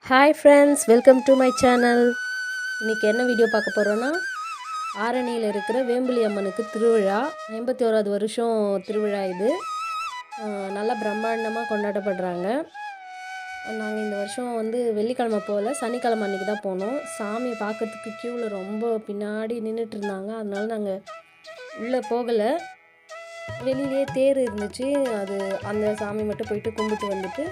Hi friends, welcome to my channel. இன்றைக்கி என்ன video பார்க்க போகிறோன்னா, ஆரணியில் இருக்கிற வேம்புலி அம்மனுக்கு திருவிழா. 51வது வருஷம் திருவிழா இது. நல்லா பிரம்மாண்டமாக கொண்டாடப்படுறாங்க. நாங்கள் இந்த வருஷம் வெள்ளிக்கிழமை போகல, சனிக்கிழமை அன்றைக்கி தான் போனோம். சாமி பார்க்கறதுக்கு க்யூவில் ரொம்ப பின்னாடி நின்றுட்டு இருந்தாங்க. அதனால நாங்கள் உள்ளே போகலை. வெளியிலே தேர் இருந்துச்சு, அது அந்த சாமி மட்டும் போயிட்டு கும்பிட்டு வந்துட்டு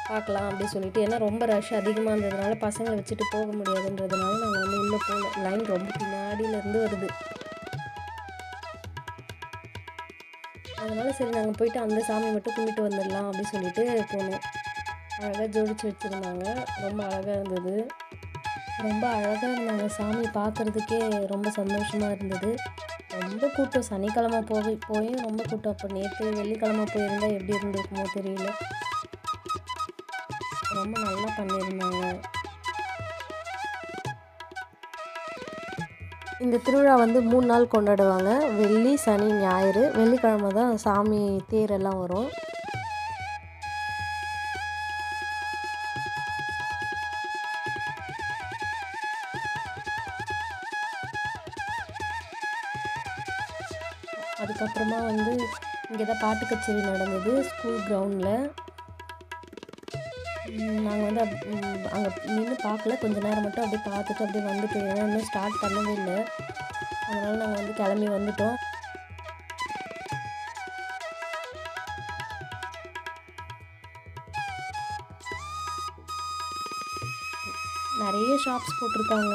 பார்க்கலாம் அப்படின்னு சொல்லிட்டு, ஏன்னா ரொம்ப ரஷ் அதிகமாக இருந்ததுனால பசங்களை வச்சுட்டு போக முடியாதுன்றதுனால நாங்கள் உள்ளே போகல. லைன் ரொம்ப பின்னாடியிலேருந்து வருது. அதனால் சரி நாங்கள் போயிட்டு அந்த சாமி மட்டும் கும்பிட்டு வந்துடலாம் அப்படின்னு சொல்லிட்டு போனோம். அழகாக ஜோடிச்சு வச்சுருந்தாங்க, ரொம்ப அழகாக இருந்தது. ரொம்ப அழகாக இருந்தாங்க. சாமி பார்க்குறதுக்கே ரொம்ப சந்தோஷமாக இருந்தது. ரொம்ப கூட்டம். சனிக்கிழமை போயும் ரொம்ப கூட்டம். அப்போ நேற்று வெள்ளிக்கிழமை போயிருந்தால் எப்படி இருந்திருக்குமோ தெரியல. ரொம்ப நல்லா பண்ணியிருந்தாங்க. இந்த திருவிழா 3 நாள் கொண்டாடுவாங்க. வெள்ளி, சனி, ஞாயிறு. வெள்ளிக்கிழமை தான் சாமி தேரெல்லாம் வரும். அதுக்கப்புறமா இங்கே தான் பாட்டு கச்சேரி நடந்தது ஸ்கூல் கிரவுண்டில். நாங்கள் அங்கே நின்று பார்க்கல, கொஞ்சம் நேரம் மட்டும் அப்படியே பார்த்துட்டு அப்படியே வந்துட்டோம். ஏன்னா இன்னும் ஸ்டார்ட் பண்ணவே இல்லை. அதனால் நாங்கள் கிளம்பி வந்துட்டோம். நிறைய ஷாப்ஸ் போட்டிருக்காங்க.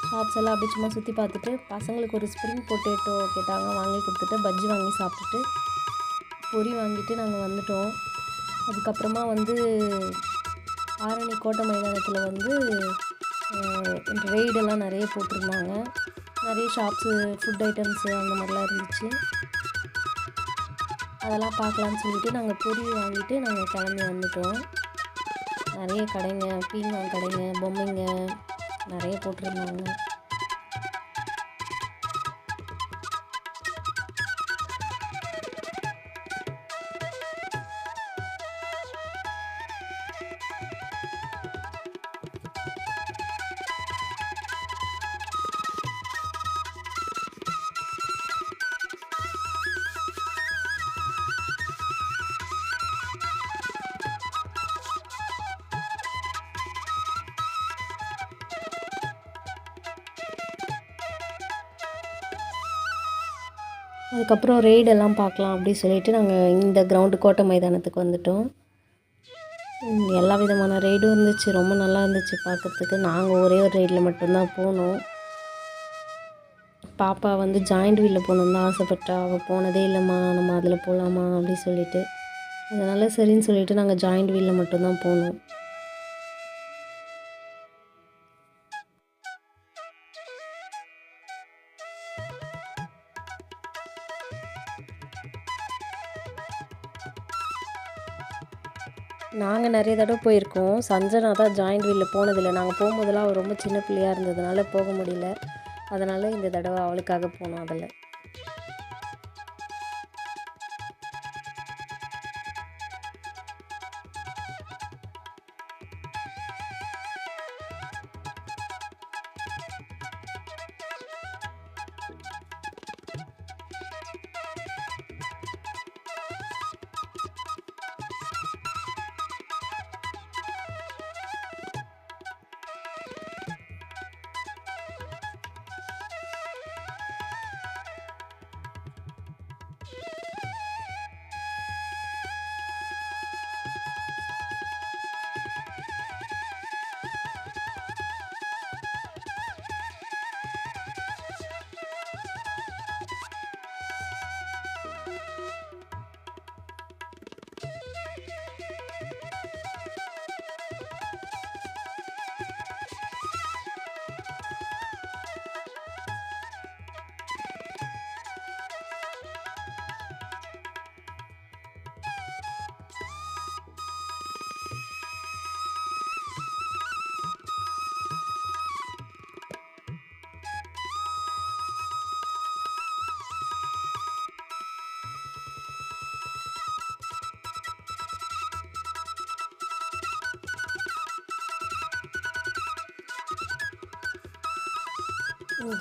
ஷாப்ஸ் எல்லாம் அப்படி சும்மா சுற்றி பார்த்துட்டு, பசங்களுக்கு ஒரு ஸ்ப்ரிங் பொட்டேட்டோ கேட்டாங்க, வாங்கி கொடுத்துட்டு பஜ்ஜி வாங்கி சாப்பிட்டுட்டு பொரி வாங்கிட்டு நாங்கள் வந்துட்டோம். அதுக்கப்புறமா ஆரணி கோட்டை மைதானத்தில் ரெய்டெல்லாம் நிறைய போட்டிருந்தாங்க. நிறைய ஷாப்ஸு, ஃபுட் ஐட்டம்ஸு அந்த மாதிரிலாம் இருந்துச்சு. அதெல்லாம் பார்க்கலான்னு சொல்லிட்டு நாங்கள் பொரி வாங்கிட்டு நாங்கள் கிளம்பி வந்துட்டோம். நிறைய கடைங்க, பீங்கான் கடைங்க, பொம்மைங்க நிறைய போட்டிருந்தாங்க. அதுக்கப்புறம் ரெய்டெல்லாம் பார்க்கலாம் அப்படின்னு சொல்லிட்டு நாங்கள் இந்த கிரவுண்டு கோட்டை மைதானத்துக்கு வந்துட்டோம். எல்லா விதமான ரெய்டும் இருந்துச்சு, ரொம்ப நல்லா இருந்துச்சு பார்க்குறதுக்கு. நாங்கள் ஒரே ஒரு ரெய்டில் மட்டும்தான் போனோம். பாப்பா ஜாயிண்ட் வீலில் போகணுன்னு தான் ஆசைப்பட்டா. அவள் போனதே இல்லைம்மா, நம்ம அதில் போகலாமா அப்படின்னு சொல்லிட்டு. அதனால் சரின்னு சொல்லிவிட்டு நாங்கள் ஜாயிண்ட் வீலில் மட்டும்தான் போனோம். நாங்கள் நிறைய தடவை போயிருக்கோம். சஞ்சனா தான் ஜாயிண்ட் வீலில் போனதில்லை. நாங்கள் போகும்போதெல்லாம் அவள் ரொம்ப சின்ன பிள்ளையாக இருந்ததுனால போக முடியல. அதனால் இந்த தடவை அவளுக்காக போனோம் அதில்.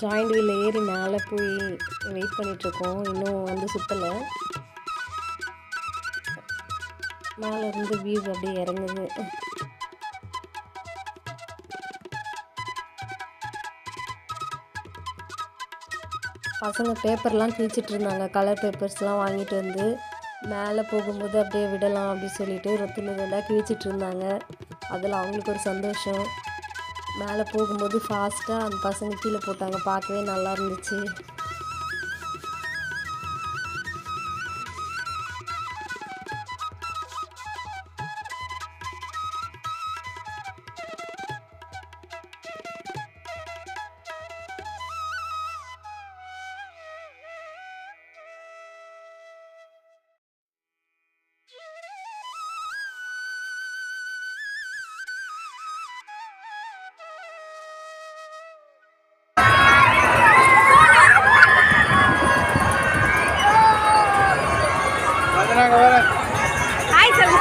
ஜாயிண்ட் வீல் ஏறி மேலே போய் வெயிட் பண்ணிகிட்ருக்கோம். இன்னும் வந்து சுற்றலை. மேலே இருந்து வியூ அப்படியே இறங்குது. பசங்க பேப்பர்லாம் கிழிச்சிட்டு இருந்தாங்க. கலர் பேப்பர்ஸ்லாம் வாங்கிட்டு வந்து மேலே போகும்போது அப்படியே விடலாம் அப்படின்னு சொல்லிட்டு துண்டு ரெண்டாக கிழிச்சிட்டு இருந்தாங்க. அதில் அவங்களுக்கு ஒரு சந்தோஷம். மேலே போகும்போது ஃபாஸ்ட்டாக அந்த பசங்க கீழே போட்டாங்க. பார்க்கவே நல்லா இருந்துச்சு. ஹாய் சொல்லு.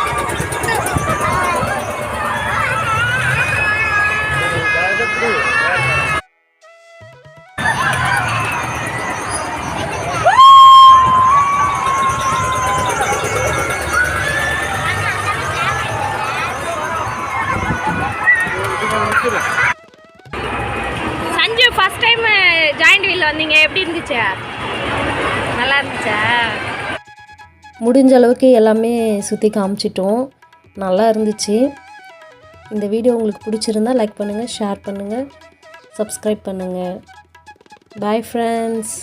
Sanju first time giant wheel வந்தீங்க, எப்படி இருந்துச்சு? நல்லா இருந்துச்சா? முடிஞ்ச அளவுக்கு எல்லாமே சுற்றி காமிச்சிட்டோம். நல்லா இருந்துச்சு. இந்த வீடியோ உங்களுக்கு பிடிச்சிருந்தா லைக் பண்ணுங்கள், ஷேர் பண்ணுங்கள், சப்ஸ்கிரைப் பண்ணுங்கள். Bye friends.